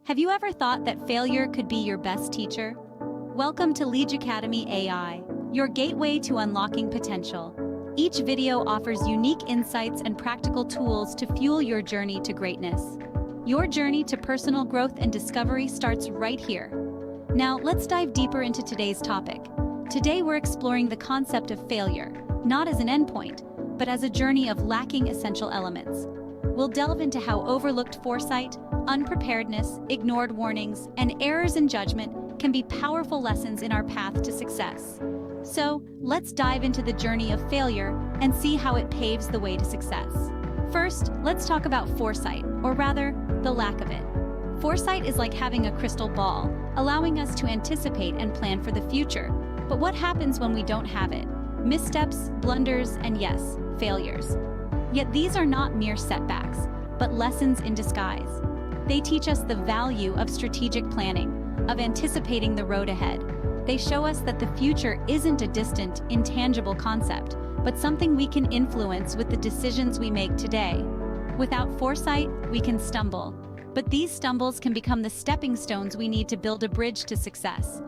Have you ever thought that failure could be your best teacher? Welcome to Lead Academy AI, your gateway to unlocking potential. Each video offers unique insights and practical tools to fuel your journey to greatness. Your journey to personal growth and discovery starts right here. Now, let's dive deeper into today's topic. Today, we're exploring the concept of failure, not as an endpoint, but as a journey of lacking essential elements. We'll delve into how overlooked foresight, unpreparedness, ignored warnings, and errors in judgment can be powerful lessons in our path to success. So, let's dive into the journey of failure and see how it paves the way to success. First, let's talk about foresight, or rather, the lack of it. Foresight is like having a crystal ball, allowing us to anticipate and plan for the future. But what happens when we don't have it? Missteps, blunders, and yes, failures. Yet these are not mere setbacks, but lessons in disguise. They teach us the value of strategic planning, of anticipating the road ahead. They show us that the future isn't a distant, intangible concept, but something we can influence with the decisions we make today. Without foresight, we can stumble, but these stumbles can become the stepping stones we need to build a bridge to success.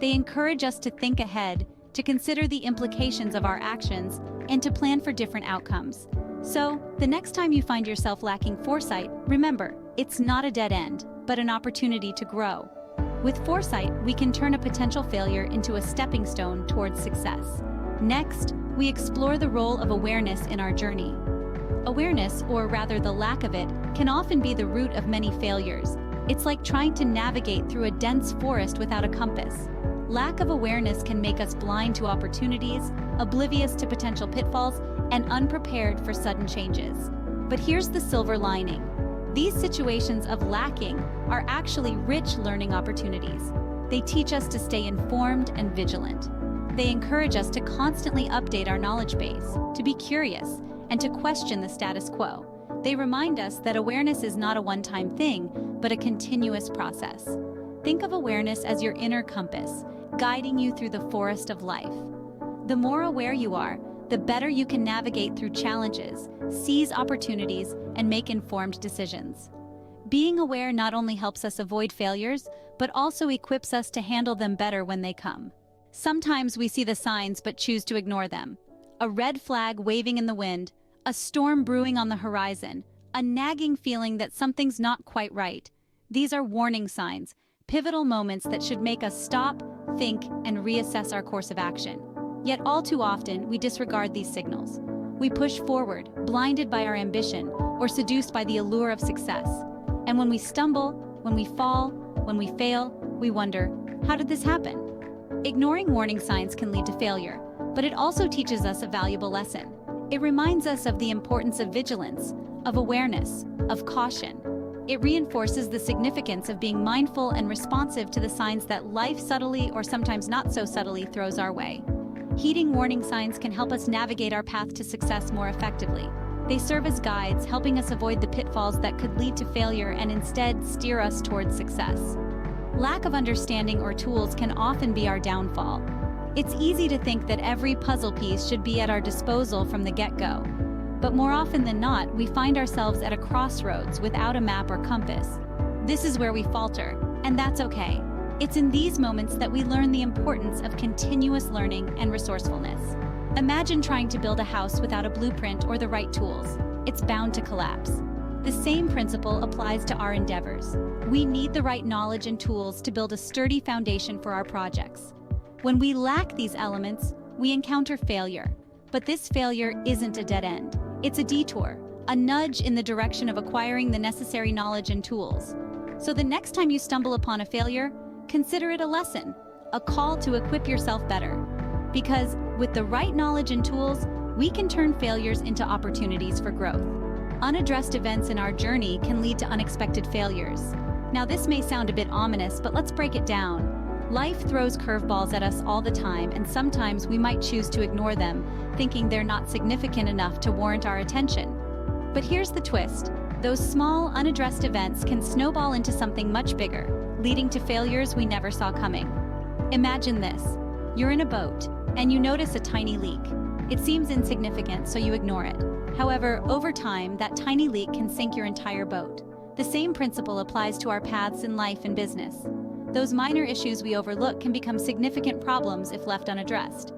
They encourage us to think ahead, to consider the implications of our actions, and to plan for different outcomes. So, the next time you find yourself lacking foresight, remember, it's not a dead end, but an opportunity to grow. With foresight, we can turn a potential failure into a stepping stone towards success. Next, we explore the role of awareness in our journey. Awareness, or rather the lack of it, can often be the root of many failures. It's like trying to navigate through a dense forest without a compass. Lack of awareness can make us blind to opportunities, oblivious to potential pitfalls, and unprepared for sudden changes. But here's the silver lining. These situations of lacking are actually rich learning opportunities. They teach us to stay informed and vigilant. They encourage us to constantly update our knowledge base, to be curious, and to question the status quo. They remind us that awareness is not a one-time thing, but a continuous process. Think of awareness as your inner compass, guiding you through the forest of life. The more aware you are, the better you can navigate through challenges, seize opportunities, and make informed decisions. Being aware not only helps us avoid failures, but also equips us to handle them better when they come. Sometimes we see the signs but choose to ignore them. A red flag waving in the wind, a storm brewing on the horizon, a nagging feeling that something's not quite right. These are warning signs, pivotal moments that should make us stop, think, and reassess our course of action. Yet all too often, we disregard these signals. We push forward, blinded by our ambition, or seduced by the allure of success. And when we stumble, when we fall, when we fail, we wonder, how did this happen? Ignoring warning signs can lead to failure, but it also teaches us a valuable lesson. It reminds us of the importance of vigilance, of awareness, of caution. It reinforces the significance of being mindful and responsive to the signs that life subtly or sometimes not so subtly throws our way. Heeding warning signs can help us navigate our path to success more effectively. They serve as guides, helping us avoid the pitfalls that could lead to failure and instead steer us towards success. Lack of understanding or tools can often be our downfall. It's easy to think that every puzzle piece should be at our disposal from the get-go. But more often than not, we find ourselves at a crossroads without a map or compass. This is where we falter, and that's okay. It's in these moments that we learn the importance of continuous learning and resourcefulness. Imagine trying to build a house without a blueprint or the right tools. It's bound to collapse. The same principle applies to our endeavors. We need the right knowledge and tools to build a sturdy foundation for our projects. When we lack these elements, we encounter failure. But this failure isn't a dead end. It's a detour, a nudge in the direction of acquiring the necessary knowledge and tools. So the next time you stumble upon a failure, consider it a lesson, a call to equip yourself better. Because with the right knowledge and tools, we can turn failures into opportunities for growth. Unaddressed events in our journey can lead to unexpected failures. Now this may sound a bit ominous, but let's break it down. Life throws curveballs at us all the time, and sometimes we might choose to ignore them, thinking they're not significant enough to warrant our attention. But here's the twist. Those small, unaddressed events can snowball into something much bigger, leading to failures we never saw coming. Imagine this. You're in a boat, and you notice a tiny leak. It seems insignificant, so you ignore it. However, over time, that tiny leak can sink your entire boat. The same principle applies to our paths in life and business. Those minor issues we overlook can become significant problems if left unaddressed.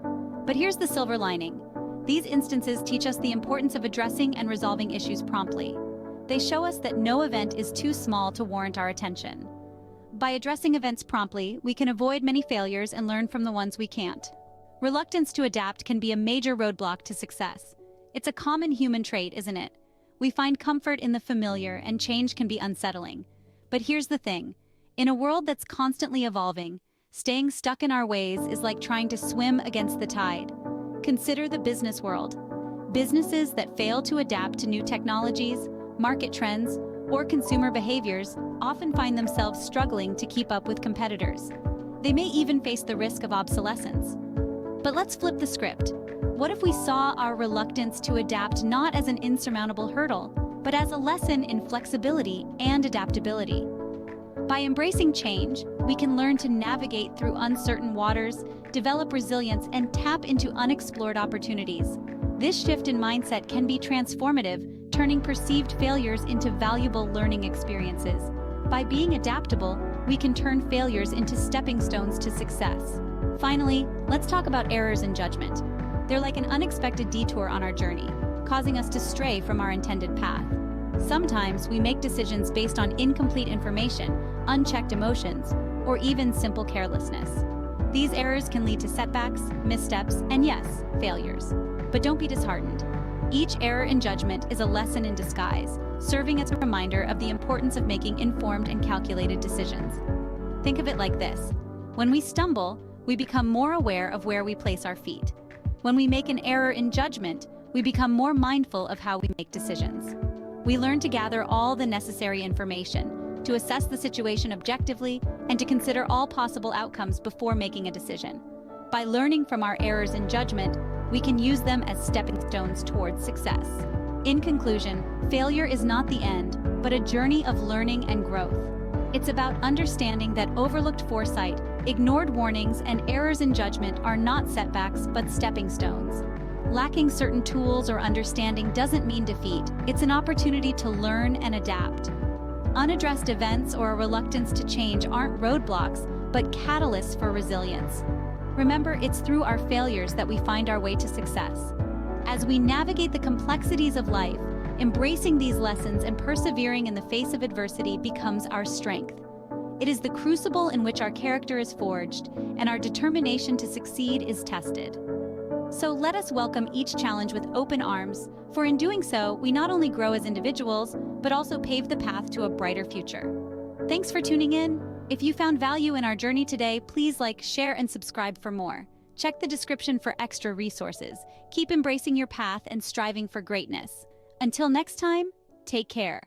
But here's the silver lining. These instances teach us the importance of addressing and resolving issues promptly. They show us that no event is too small to warrant our attention. By addressing events promptly, we can avoid many failures and learn from the ones we can't. Reluctance to adapt can be a major roadblock to success. It's a common human trait, isn't it? We find comfort in the familiar, and change can be unsettling. But here's the thing. In a world that's constantly evolving, staying stuck in our ways is like trying to swim against the tide. Consider the business world. Businesses that fail to adapt to new technologies, market trends, or consumer behaviors often find themselves struggling to keep up with competitors. They may even face the risk of obsolescence. But let's flip the script. What if we saw our reluctance to adapt not as an insurmountable hurdle, but as a lesson in flexibility and adaptability? By embracing change, we can learn to navigate through uncertain waters, develop resilience, and tap into unexplored opportunities. This shift in mindset can be transformative, turning perceived failures into valuable learning experiences. By being adaptable, we can turn failures into stepping stones to success. Finally, let's talk about errors in judgment. They're like an unexpected detour on our journey, causing us to stray from our intended path. Sometimes we make decisions based on incomplete information, unchecked emotions, or even simple carelessness. These errors can lead to setbacks, missteps, and yes, failures. But don't be disheartened. Each error in judgment is a lesson in disguise, serving as a reminder of the importance of making informed and calculated decisions. Think of it like this. When we stumble, we become more aware of where we place our feet. When we make an error in judgment, we become more mindful of how we make decisions. We learn to gather all the necessary information, to assess the situation objectively, and to consider all possible outcomes before making a decision. By learning from our errors in judgment, we can use them as stepping stones towards success. In conclusion, failure is not the end, but a journey of learning and growth. It's about understanding that overlooked foresight, ignored warnings, and errors in judgment are not setbacks, but stepping stones. Lacking certain tools or understanding doesn't mean defeat. It's an opportunity to learn and adapt. Unaddressed events or a reluctance to change aren't roadblocks, but catalysts for resilience. Remember, it's through our failures that we find our way to success. As we navigate the complexities of life, embracing these lessons and persevering in the face of adversity becomes our strength. It is the crucible in which our character is forged and our determination to succeed is tested. So let us welcome each challenge with open arms, for in doing so, we not only grow as individuals, but also pave the path to a brighter future. Thanks for tuning in. If you found value in our journey today, please like, share, and subscribe for more. Check the description for extra resources. Keep embracing your path and striving for greatness. Until next time, take care.